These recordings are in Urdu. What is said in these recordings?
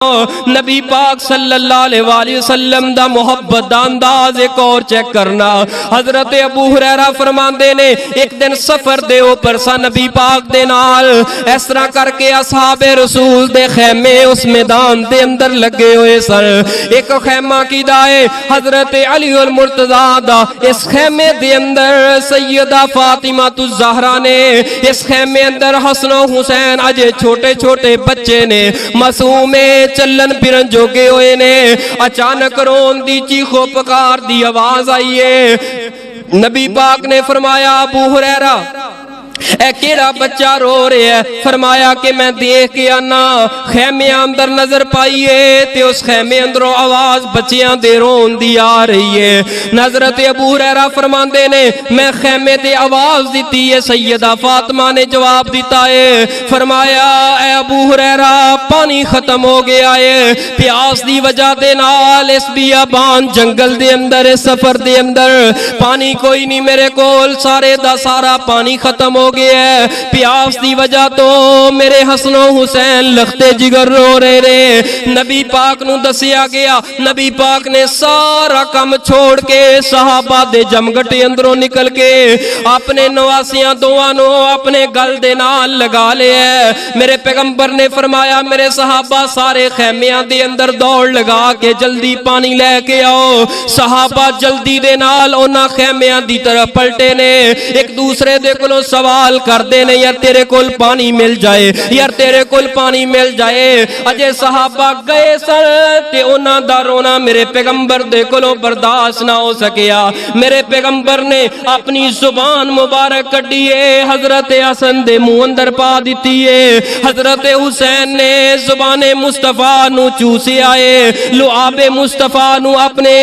نبی پاک صلی اللہ علیہ وسلم دا محبت دا انداز ایک اور چیک کرنا۔ حضرت ابو ہریرہ فرماندے نے ایک دن سفر دے اوپر سا نبی پاک دے نال، اس طرح کر کے اصحاب رسول دے خیمے اس میدان دے اندر لگے ہوئے سن۔ ایک خیمہ کی دائے حضرت علی المرتضیٰ دا، اس خیمے دے اندر سیدہ فاطمہ الزہرا نے، اس خیمے اندر حسن و حسین اجے چھوٹے چھوٹے بچے نے، معصومے چلن پھرن جوگے ہوئے نے۔ اچانک رون دی چیخو پکار دی آواز آئیے۔ نبی پاک نے فرمایا ابو ہریرہ اے کیڑا بچہ رو رہے ہے؟ فرمایا کہ میں دیکھ کے آنا خیمے اندر نظر پائیے تے اس خیمے اندروں آواز بچیاں دے رون دی آ رہی ہے۔ حضرت ابو ہریرہ فرماندے نے میں خیمے دے آواز دیتی ہے، سیدہ فاطمہ نے جواب دیتا ہے، فرمایا اے ابو ہریرہ پانی ختم ہو گیا ہے، پیاس دی وجہ دے نال اس بیابان جنگل دے اندر اس سفر دے اندر پانی کوئی نہیں میرے کول، سارے دا سارا پانی ختم ہو گیا ہے، پیاس دی وجہ تو میرے حسن و حسین لختے جگر رو رہے رہے۔ نبی پاک نو دسیا گیا، نبی پاک نے سارا کم چھوڑ کے صحابہ دے جمگٹے اندروں نکل کے اپنے نواسیاں دوانوں اپنے گل دے نال لگا لے ہے۔ میرے پیغمبر نے فرمایا میرے صحابہ سارے خیمیاں دے اندر دوڑ لگا کے جلدی پانی لے کے آؤ۔ صحابہ جلدی دے نال اونا خیمیاں دی طرف پلٹے نے، ایک دوسرے دے کلو سوال کر دے نے یار تیرے کول پانی مل جائے، یار تیرے کول پانی مل جائے۔ اجے صحابہ گئے سن تے انہاں دا رونا میرے پیغمبر دے کولو برداشت نہ ہو سکیا۔ میرے پیغمبر نے اپنی زبان مبارک کڈیے حضرت حسن دے منہ اندر پا دیتی ہے، حضرت حسین نے زبان مصطفیٰ نو چوسے آئے، لعاب مصطفیٰ نو اپنے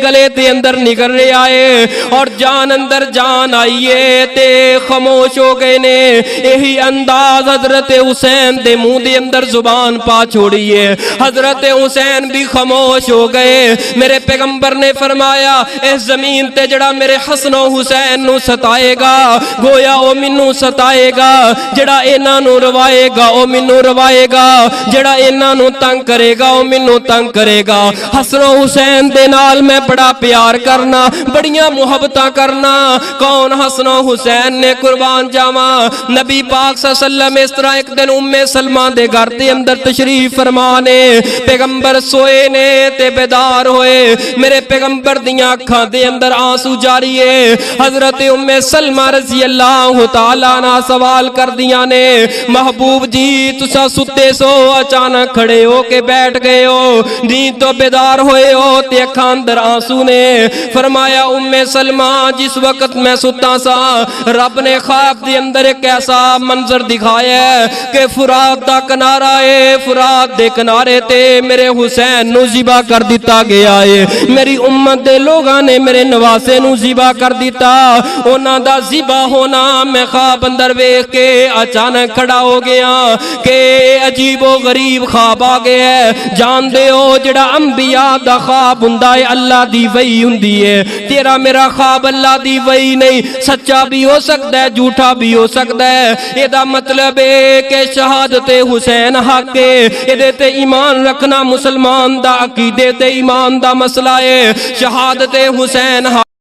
گلے دے اندر نگر رہے آئے اور جان اندر جان آئیے تے خاموش ہو گئے نے۔ یہی انداز حضرت حسین دے منہ دے اندر زبان پا چھوڑیے، حضرت حسین بھی خاموش ہو گئے۔ میرے پیغمبر نے فرمایا اس زمین تے جڑا میرے حسن و حسین نو ستائے گا گویا او منو ستائے گا، جڑا انہاں نو روائے گا او منو روائے گا، جڑا انہاں نو تنگ کرے گا او منو تنگ کرے گا۔ حسن و حسین دے نال میں بڑا پیار کرنا، بڑیاں محبتاں کرنا۔ کون حسن و حسین نے قربان جاواں۔ نبی پاک صلی اللہ علیہ وسلم اس طرح ایک دن ام سلمہ دے گھر دے اندر تشریف فرمانے، پیغمبر سوئے نے تے بیدار ہوئے، میرے پیغمبر دیاں اکھاں دے اندر آنسو جاری ہے۔ حضرت ام سلمہ رضی اللہ تعالیٰ عنہ سوال کر دیاں نے محبوب جی تسا ستے سو اچانک کھڑے ہو کے بیٹھ گئے ہو، نیند تو بیدار ہوئے ہو تے اکھاں اندر آنسو نے۔ فرمایا ام سلمہ جس وقت میں ستا سا رب نے خواب دے اندر ایک ایسا منظر دکھایا ہے کہ فرات دا کنارہ ہے، فرات دے کنارے تے میرے حسین نو ذبح کر دیتا گیا ہے، میری امت دے لوگاں نے میرے نواسے نو ذبح کر دیتا۔ انہاں دا ذبح ہونا میں خواب اندر ویکھ کے اچانک کھڑا ہو گیا کہ عجیب و غریب خواب آ گیا ہے۔ جان دے ہو جڑا انبیاء دا خواب ہوندا ہے اللہ دی وحی ہوندی ہے، تیرا میرا خواب اللہ دی وحی نہیں، سچا بھی ہو سکتا ہے جھوٹا بھی ہو سکتا ہے۔ یہ دا مطلب ہے کہ شہادت حسین حق ہے، یہ تے ایمان رکھنا مسلمان دا عقیدے تے ایمان دا مسئلہ ہے۔ شہادت حسین حق